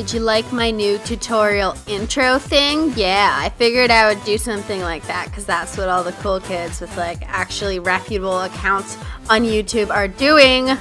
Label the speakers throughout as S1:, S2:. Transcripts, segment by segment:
S1: did you like my new tutorial intro thing? Yeah, I figured I would do something like that because that's what all the cool kids with like actually reputable accounts on YouTube are doing.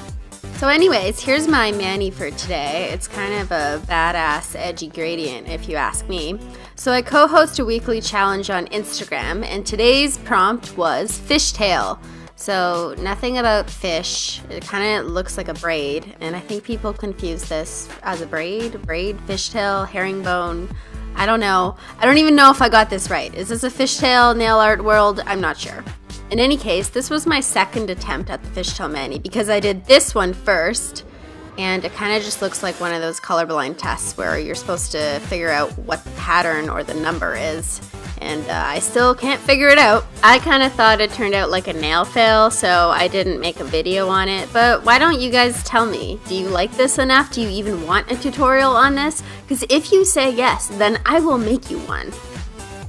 S1: So anyways, here's my mani for today. It's kind of a badass edgy gradient if you ask me. So I co-host a weekly challenge on Instagram and today's prompt was fishtail. So nothing about fish. It kind of looks like a braid, and I think people confuse this as a braid, fishtail, herringbone. I don't know. I don't even know if I got this right. Is this a fishtail nail art world? I'm not sure. In any case, this was my second attempt at the fishtail mani because I did this one first, and it kind of just looks like one of those colorblind tests where you're supposed to figure out what the pattern or the number is. And I still can't figure it out. I kind of thought it turned out like a nail fail, so I didn't make a video on it. But why don't you guys tell me? Do you like this enough? Do you even want a tutorial on this? Because if you say yes, then I will make you one.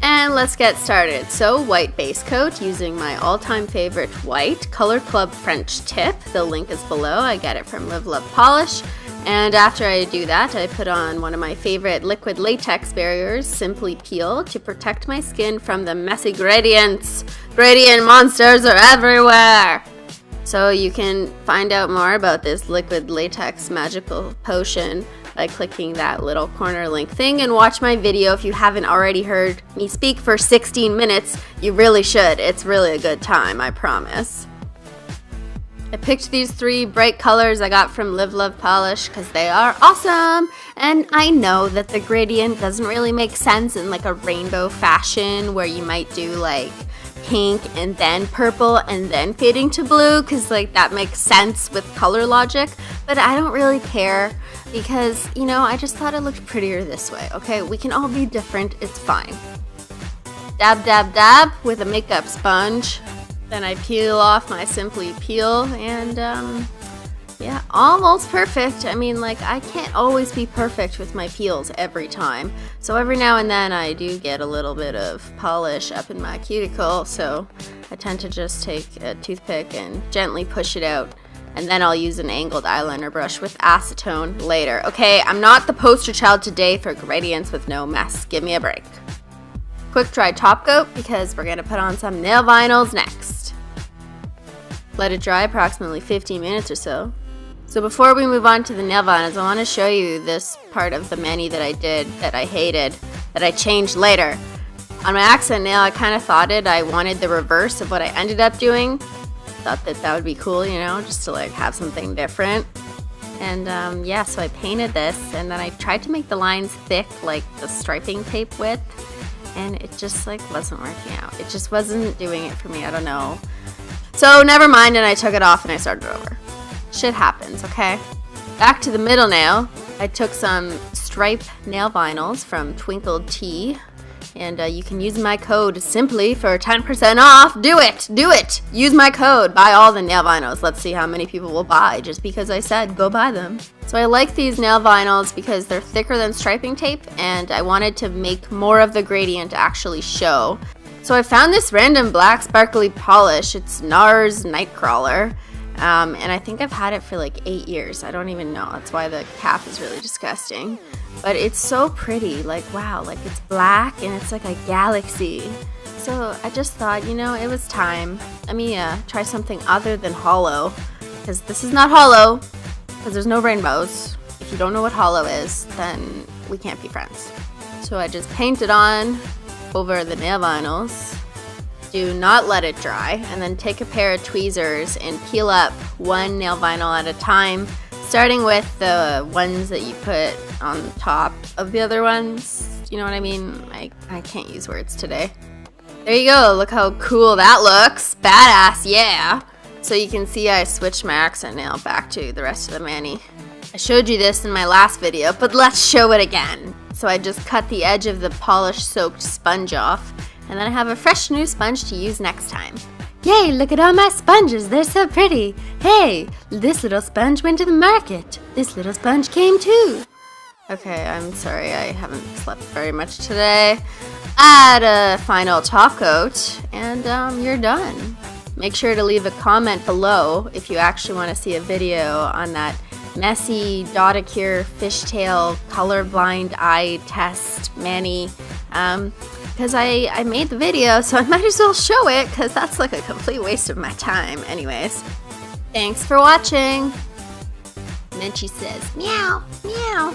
S1: And let's get started. So white base coat using my all-time favorite white Color Club French tip. The link is below. I get it from Live Love Polish. And after I do that, I put on one of my favorite liquid latex barriers, Simply Peel, to protect my skin from the messy gradients. Gradient monsters are everywhere! So you can find out more about this liquid latex magical potion by clicking that little corner link thing and watch my video if you haven't already heard me speak for 16 minutes. You really should. It's really a good time, I promise. I picked these three bright colors I got from Live Love Polish because they are awesome, and I know that the gradient doesn't really make sense in like a rainbow fashion where you might do like pink and then purple and then fading to blue because like that makes sense with color logic, but I don't really care because, you know, I just thought it looked prettier this way. Okay, we can all be different, it's fine. Dab, dab, dab with a makeup sponge. Then I peel off my Simply Peel and yeah, almost perfect. I mean, like, I can't always be perfect with my peels every time. So every now and then I do get a little bit of polish up in my cuticle, so I tend to just take a toothpick and gently push it out. And then I'll use an angled eyeliner brush with acetone later. Okay, I'm not the poster child today for gradients with no mess. Give me a break. Quick dry top coat because we're going to put on some nail vinyls next. Let it dry approximately 15 minutes or so. So before we move on to the nail vinyls, I want to show you this part of the mani that I did that I hated, that I changed later. On my accent nail, I kind of thought I wanted the reverse of what I ended up doing. Thought that would be cool, you know, just to like have something different. And yeah, so I painted this and then I tried to make the lines thick like the striping tape width. And it just like wasn't working out. It just wasn't doing it for me. I don't know. So never mind, and I took it off and I started over. Shit happens, okay? Back to the middle nail. I took some stripe nail vinyls from Twinkled Tea. And you can use my code simply for 10% off. Do it! Do it! Use my code. Buy all the nail vinyls. Let's see how many people will buy just because I said go buy them. So I like these nail vinyls because they're thicker than striping tape and I wanted to make more of the gradient actually show. So I found this random black sparkly polish. It's NARS Nightcrawler. And I think I've had it for like 8 years. I don't even know. That's why the cap is really disgusting. But it's so pretty. Like, wow, like it's black and it's like a galaxy. So I just thought, you know, it was time. Let me try something other than hollow. Because this is not hollow. Because there's no rainbows. If you don't know what hollow is, then we can't be friends. So I just painted on over the nail vinyls. Do not let it dry, and then take a pair of tweezers and peel up one nail vinyl at a time, starting with the ones that you put on top of the other ones. You know what I mean? I can't use words today. There you go. Look how cool that looks. Badass, yeah. So you can see I switched my accent nail back to the rest of the mani. I showed you this in my last video, but let's show it again. So I just cut the edge of the polish-soaked sponge off, and then I have a fresh new sponge to use next time. Yay, look at all my sponges, they're so pretty. Hey, this little sponge went to the market. This little sponge came too. Okay, I'm sorry, I haven't slept very much today. Add a final top coat, and you're done. Make sure to leave a comment below if you actually want to see a video on that messy Dotacure fishtail colorblind eye test mani, because I made the video, so I might as well show it, because that's like a complete waste of my time. Anyways, thanks for watching. And then she says, meow, meow.